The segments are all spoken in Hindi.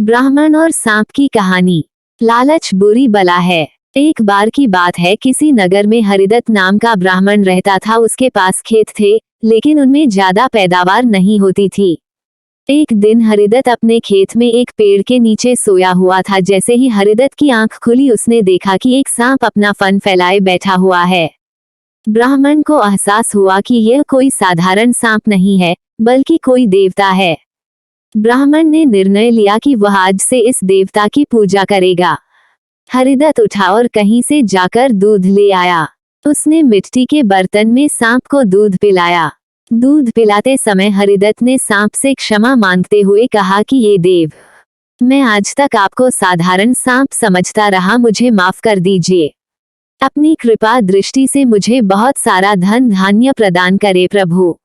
ब्राह्मण और सांप की कहानी। लालच बुरी बला है। एक बार की बात है, किसी नगर में हरिदत्त नाम का ब्राह्मण रहता था। उसके पास खेत थे, लेकिन उनमें ज्यादा पैदावार नहीं होती थी। एक दिन हरिदत्त अपने खेत में एक पेड़ के नीचे सोया हुआ था। जैसे ही हरिदत्त की आंख खुली, उसने देखा कि एक सांप अपना फन फैलाए बैठा हुआ है। ब्राह्मण को एहसास हुआ कि यह कोई साधारण सांप नहीं है, बल्कि कोई देवता है। ब्राह्मण ने निर्णय लिया कि वह आज से इस देवता की पूजा करेगा। हरिदत्त उठा और कहीं से जाकर दूध ले आया। उसने मिट्टी के बर्तन में सांप को दूध पिलाया। दूध पिलाते समय हरिदत्त ने सांप से क्षमा मांगते हुए कहा कि ये देव, मैं आज तक आपको साधारण सांप समझता रहा, मुझे माफ कर दीजिए। अपनी कृपा दृष्टि से मुझे बहुत सारा धन धान्य प्रदान करे प्रभु।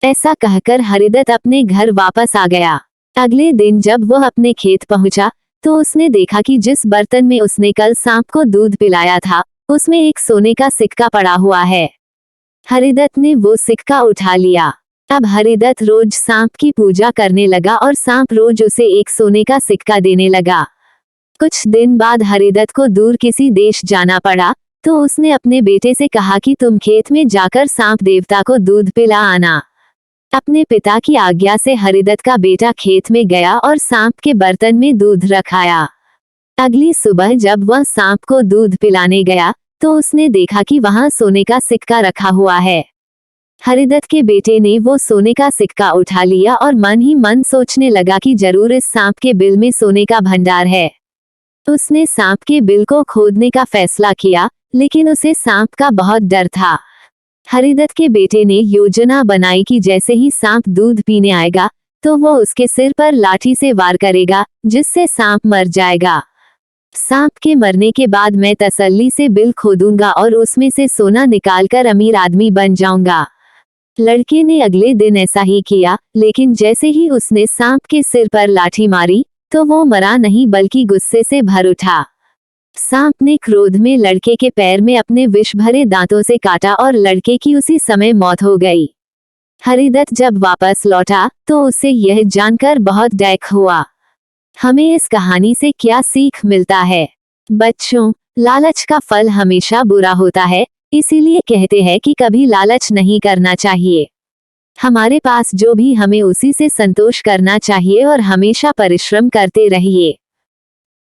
ऐसा कहकर हरिदत्त अपने घर वापस आ गया। अगले दिन जब वह अपने खेत पहुंचा, तो उसने देखा कि जिस बर्तन में उसने कल सांप को दूध पिलाया था, उसमें एक सोने का सिक्का पड़ा हुआ है। हरिदत्त ने वो सिक्का उठा लिया। अब हरिदत्त रोज सांप की पूजा करने लगा और सांप रोज उसे एक सोने का सिक्का देने लगा। कुछ दिन बाद हरिदत्त को दूर किसी देश जाना पड़ा, तो उसने अपने बेटे से कहा कि तुम खेत में जाकर सांप देवता को दूध पिला आना। अपने पिता की आज्ञा से हरिदत्त का बेटा खेत में गया और सांप के बर्तन में दूध रखाया। अगली सुबह जब वह सांप को दूध पिलाने गया, तो उसने देखा कि वहां सोने का सिक्का रखा हुआ है। हरिदत्त के बेटे ने वो सोने का सिक्का उठा लिया और मन ही मन सोचने लगा कि जरूर इस सांप के बिल में सोने का भंडार है। उसने सांप के बिल को खोदने का फैसला किया, लेकिन उसे सांप का बहुत डर था। हरिदत्त के बेटे ने योजना बनाई कि जैसे ही सांप दूध पीने आएगा, तो वो उसके सिर पर लाठी से वार करेगा, जिससे सांप मर जाएगा। सांप के मरने के बाद मैं तसल्ली से बिल खोदूंगा और उसमें से सोना निकालकर अमीर आदमी बन जाऊंगा। लड़के ने अगले दिन ऐसा ही किया, लेकिन जैसे ही उसने सांप के सिर पर लाठी मारी, तो वो मरा नहीं बल्कि गुस्से से भर उठा। सांप ने क्रोध में लड़के के पैर में अपने विष भरे दांतों से काटा और लड़के की उसी समय मौत हो गई। हरिदत्त जब वापस लौटा, तो उसे यह जानकर बहुत दुख हुआ। हमें इस कहानी से क्या सीख मिलता है? बच्चों, लालच का फल हमेशा बुरा होता है, इसीलिए कहते हैं कि कभी लालच नहीं करना चाहिए। हमारे पास जो भी, हमें उसी से संतोष करना चाहिए और हमेशा परिश्रम करते रहिए।